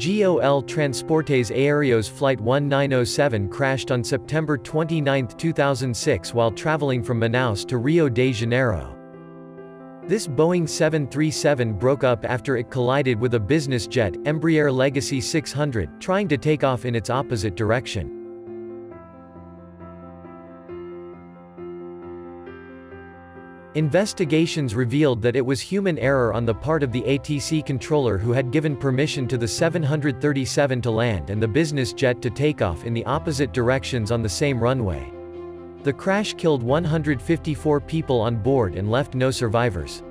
GOL Transportes Aéreos Flight 1907 crashed on September 29, 2006 while traveling from Manaus to Rio de Janeiro. This Boeing 737 broke up after it collided with a business jet, Embraer Legacy 600, trying to take off in its opposite direction. Investigations revealed that it was human error on the part of the ATC controller who had given permission to the 737 to land and the business jet to take off in the opposite directions on the same runway. The crash killed 154 people on board and left no survivors.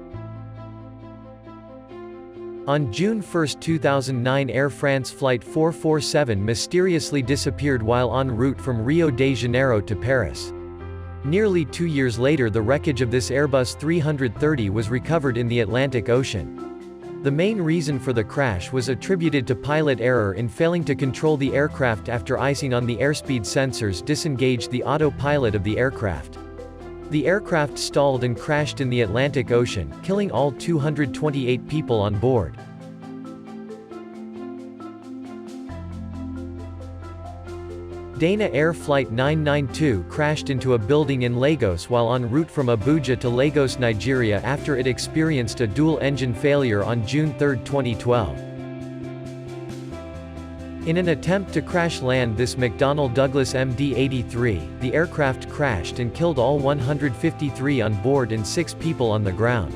On June 1, 2009, Air France Flight 447 mysteriously disappeared while en route from Rio de Janeiro to Paris. Nearly 2 years later, the wreckage of this Airbus 330 was recovered in the Atlantic Ocean. The main reason for the crash was attributed to pilot error in failing to control the aircraft after icing on the airspeed sensors disengaged the autopilot of the aircraft. The aircraft stalled and crashed in the Atlantic Ocean, killing all 228 people on board. Dana Air Flight 992 crashed into a building in Lagos while en route from Abuja to Lagos, Nigeria after it experienced a dual-engine failure on June 3, 2012. In an attempt to crash-land this McDonnell Douglas MD-83, the aircraft crashed and killed all 153 on board and 6 people on the ground.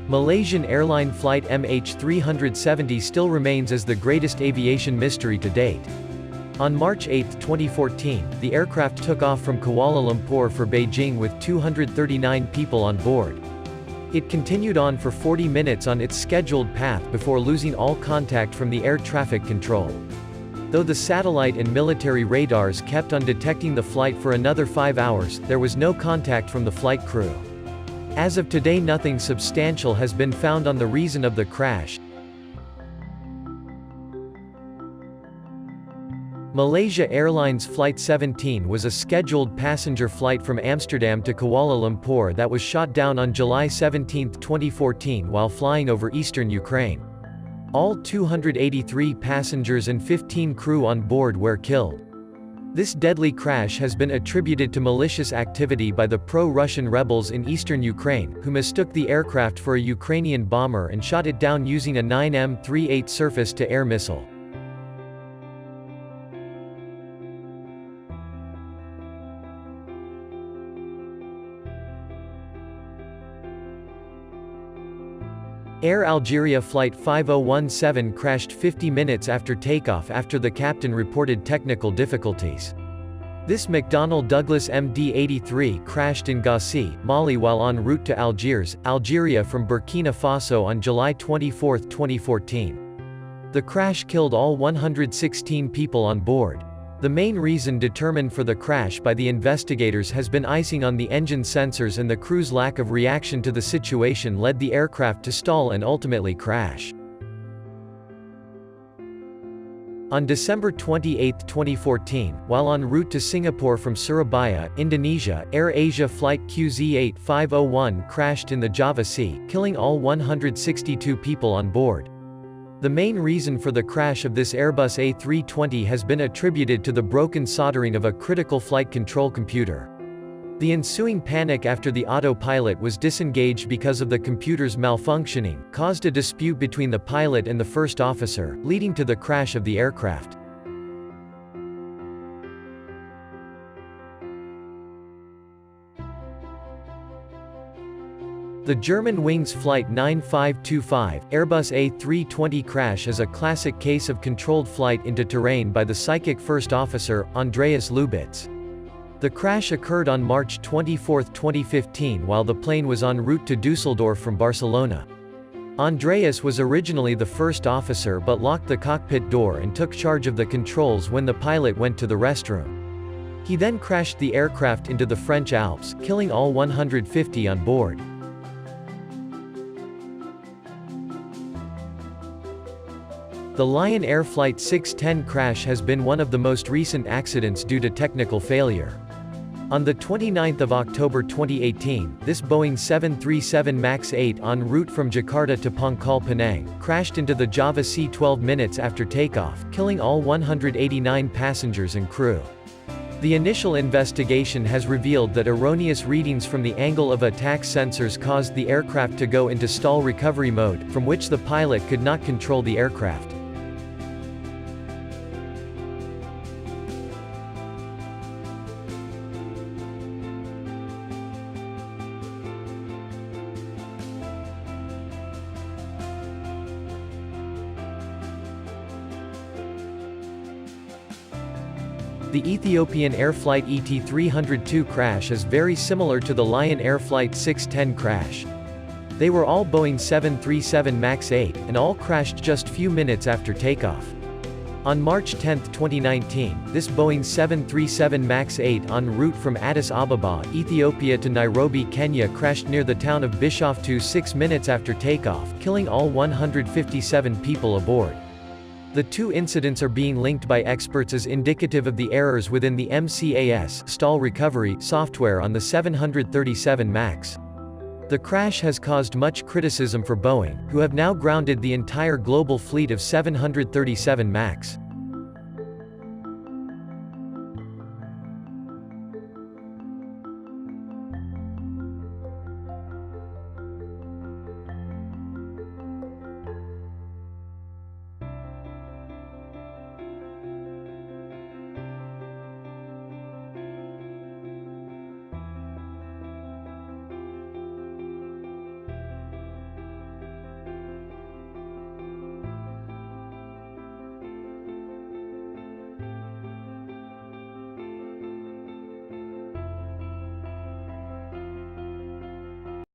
Malaysian airline flight MH370 still remains as the greatest aviation mystery to date. On March 8, 2014, the aircraft took off from Kuala Lumpur for Beijing with 239 people on board. It continued on for 40 minutes on its scheduled path before losing all contact from the air traffic control. Though the satellite and military radars kept on detecting the flight for another 5 hours, there was no contact from the flight crew. As of today, nothing substantial has been found on the reason of the crash. Malaysia Airlines Flight 17 was a scheduled passenger flight from Amsterdam to Kuala Lumpur that was shot down on July 17, 2014 while flying over eastern Ukraine. All 283 passengers and 15 crew on board were killed. This deadly crash has been attributed to malicious activity by the pro-Russian rebels in eastern Ukraine, who mistook the aircraft for a Ukrainian bomber and shot it down using a 9M38 surface-to-air missile. Air Algeria Flight 5017 crashed 50 minutes after takeoff after the captain reported technical difficulties. This McDonnell Douglas MD-83 crashed in Gassi, Mali while en route to Algiers, Algeria from Burkina Faso on July 24, 2014. The crash killed all 116 people on board. The main reason determined for the crash by the investigators has been icing on the engine sensors, and the crew's lack of reaction to the situation led the aircraft to stall and ultimately crash. On December 28, 2014, while en route to Singapore from Surabaya, Indonesia, AirAsia Flight QZ8501 crashed in the Java Sea, killing all 162 people on board. The main reason for the crash of this Airbus A320 has been attributed to the broken soldering of a critical flight control computer. The ensuing panic after the autopilot was disengaged because of the computer's malfunctioning caused a dispute between the pilot and the first officer, leading to the crash of the aircraft. The Germanwings Flight 9525, Airbus A320 crash is a classic case of controlled flight into terrain by the psychic first officer, Andreas Lubitz. The crash occurred on March 24, 2015 while the plane was en route to Dusseldorf from Barcelona. Andreas was originally the first officer but locked the cockpit door and took charge of the controls when the pilot went to the restroom. He then crashed the aircraft into the French Alps, killing all 150 on board. The Lion Air Flight 610 crash has been one of the most recent accidents due to technical failure. On 29 October 2018, this Boeing 737 MAX 8 en route from Jakarta to Pangkal Pinang, crashed into the Java Sea 12 minutes after takeoff, killing all 189 passengers and crew. The initial investigation has revealed that erroneous readings from the angle of attack sensors caused the aircraft to go into stall recovery mode, from which the pilot could not control the aircraft. The Ethiopian Air Flight ET-302 crash is very similar to the Lion Air Flight 610 crash. They were all Boeing 737 MAX 8, and all crashed just few minutes after takeoff. On March 10, 2019, this Boeing 737 MAX 8 en route from Addis Ababa, Ethiopia to Nairobi, Kenya crashed near the town of Bishoftu 6 minutes after takeoff, killing all 157 people aboard. The two incidents are being linked by experts as indicative of the errors within the MCAS stall recovery software on the 737 MAX. The crash has caused much criticism for Boeing, who have now grounded the entire global fleet of 737 MAX.